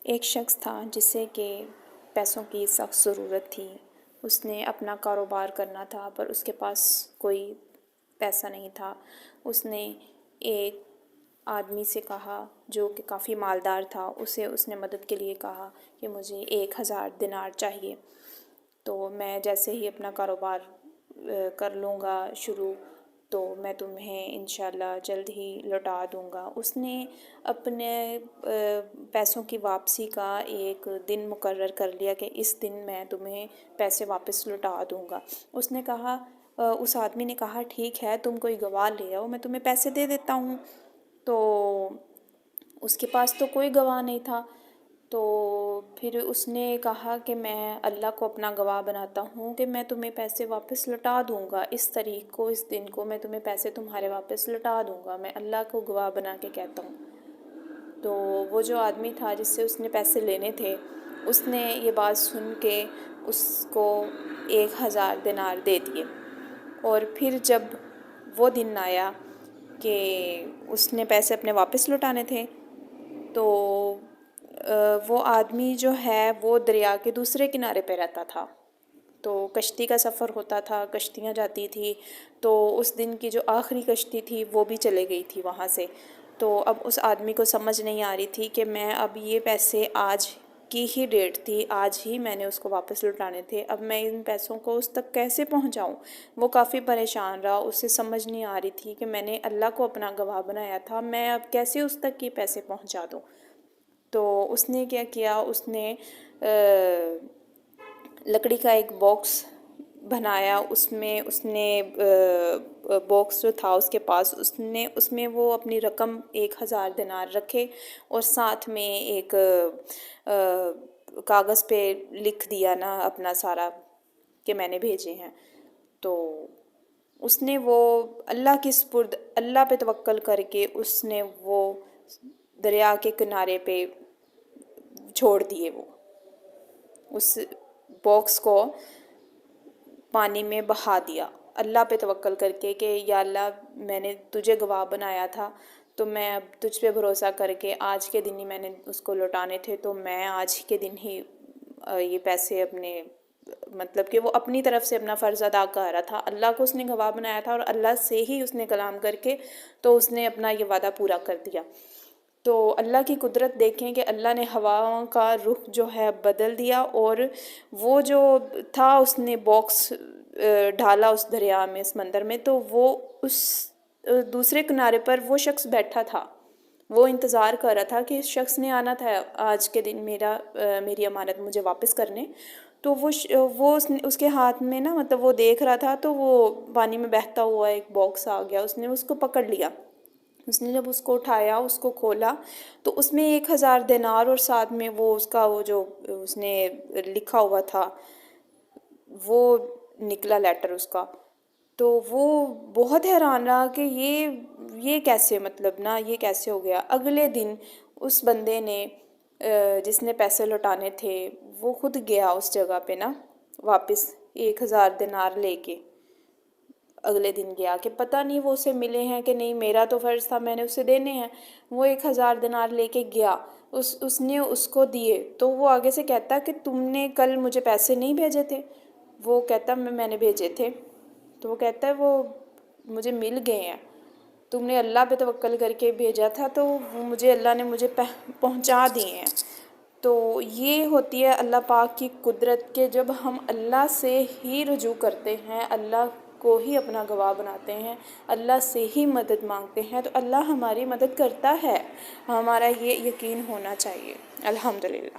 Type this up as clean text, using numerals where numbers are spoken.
ایک شخص تھا جسے کہ پیسوں کی سخت ضرورت تھی۔ اس نے اپنا کاروبار کرنا تھا پر اس کے پاس کوئی پیسہ نہیں تھا۔ اس نے ایک آدمی سے کہا جو کہ کافی مالدار تھا، اس نے مدد کے لیے کہا کہ مجھے 1000 دینار چاہیے، تو میں جیسے ہی اپنا کاروبار کر لوں گا شروع تو میں تمہیں انشاءاللہ جلد ہی لوٹا دوں گا۔ اس نے اپنے پیسوں کی واپسی کا ایک دن مقرر کر لیا کہ اس دن میں تمہیں پیسے واپس لوٹا دوں گا۔ اس نے کہا، اس آدمی نے کہا ٹھیک ہے، تم کوئی گواہ لے آؤ، میں تمہیں پیسے دے دیتا ہوں۔ تو اس کے پاس تو کوئی گواہ نہیں تھا، تو پھر اس نے کہا کہ میں اللہ کو اپنا گواہ بناتا ہوں کہ میں تمہیں پیسے واپس لوٹا دوں گا، اس تاریخ کو، اس دن کو میں تمہیں پیسے تمہارے واپس لوٹا دوں گا، میں اللہ کو گواہ بنا کے کہتا ہوں۔ تو وہ جو آدمی تھا جس سے اس نے پیسے لینے تھے، اس نے یہ بات سن کے اس کو 1000 دینار دے دیے۔ اور پھر جب وہ دن آیا کہ اس نے پیسے اپنے واپس لوٹانے تھے، تو وہ آدمی جو ہے وہ دریا کے دوسرے کنارے پہ رہتا تھا، تو کشتی کا سفر ہوتا تھا، کشتیاں جاتی تھی، تو اس دن کی جو آخری کشتی تھی وہ بھی چلے گئی تھی وہاں سے۔ تو اب اس آدمی کو سمجھ نہیں آ رہی تھی کہ میں اب یہ پیسے، آج کی ہی ڈیٹ تھی، آج ہی میں نے اس کو واپس لوٹانے تھے، اب میں ان پیسوں کو اس تک کیسے پہنچاؤں۔ وہ کافی پریشان رہا، اسے سمجھ نہیں آ رہی تھی کہ میں نے اللہ کو اپنا گواہ بنایا تھا، میں اب کیسے اس تک یہ پیسے پہنچا دوں۔ تو اس نے کیا کیا، اس نے لکڑی کا ایک باکس بنایا، اس نے باکس جو تھا اس کے پاس، اس میں وہ اپنی رقم 1000 دینار رکھے، اور ساتھ میں ایک کاغذ پہ لکھ دیا نا اپنا سارا کہ میں نے بھیجے ہیں۔ تو اس نے وہ اللہ کی سپرد، اللہ پہ توکل کر کے اس نے وہ دریا کے کنارے پہ چھوڑ دیے، وہ اس باکس کو پانی میں بہا دیا، اللہ پہ توکل کر کے کہ یا اللہ میں نے تجھے گواہ بنایا تھا، تو میں اب تجھ پہ بھروسہ کر کے آج کے دن ہی میں نے اس کو لوٹانے تھے، تو میں آج کے دن ہی یہ پیسے اپنے، مطلب کہ وہ اپنی طرف سے اپنا فرض ادا کر رہا تھا، اللہ کو اس نے گواہ بنایا تھا اور اللہ سے ہی اس نے کلام کر کے تو اس نے اپنا یہ وعدہ پورا کر دیا۔ تو اللہ کی قدرت دیکھیں کہ اللہ نے ہواؤں کا رخ جو ہے بدل دیا، اور وہ جو تھا اس نے باکس ڈالا اس دریا میں، سمندر میں، تو وہ اس دوسرے کنارے پر وہ شخص بیٹھا تھا، وہ انتظار کر رہا تھا کہ اس شخص نے آنا تھا آج کے دن میری امانت مجھے واپس کرنے۔ تو وہ اس کے ہاتھ میں نا، مطلب وہ دیکھ رہا تھا، تو وہ پانی میں بہتا ہوا ایک باکس آ گیا، اس نے اس کو پکڑ لیا۔ اس نے جب اس کو اٹھایا، اس کو کھولا، تو اس میں 1000 دینار اور ساتھ میں وہ اس کا وہ جو اس نے لکھا ہوا تھا وہ نکلا لیٹر اس کا۔ تو وہ بہت حیران رہا کہ یہ کیسے، مطلب نا یہ کیسے ہو گیا۔ اگلے دن اس بندے نے جس نے پیسے لوٹانے تھے وہ خود گیا اس جگہ پہ نا واپس 1000 دینار لے کے۔ اگلے دن گیا کہ پتہ نہیں وہ اسے ملے ہیں کہ نہیں، میرا تو فرض تھا میں نے اسے دینے ہیں۔ وہ 1000 دینار لے کے گیا، اس نے اس کو دیے، تو وہ آگے سے کہتا کہ تم نے کل مجھے پیسے نہیں بھیجے تھے؟ وہ کہتا میں نے بھیجے تھے۔ تو وہ کہتا ہے وہ مجھے مل گئے ہیں، تم نے اللہ پہ توکل کر کے بھیجا تھا، تو وہ اللہ نے مجھے پہنچا دیے ہیں۔ تو یہ ہوتی ہے اللہ پاک کی قدرت کہ جب ہم اللہ سے ہی رجوع کرتے ہیں، اللہ کو ہی اپنا گواہ بناتے ہیں، اللہ سے ہی مدد مانگتے ہیں، تو اللہ ہماری مدد کرتا ہے، ہمارا یہ یقین ہونا چاہیے۔ الحمدللہ۔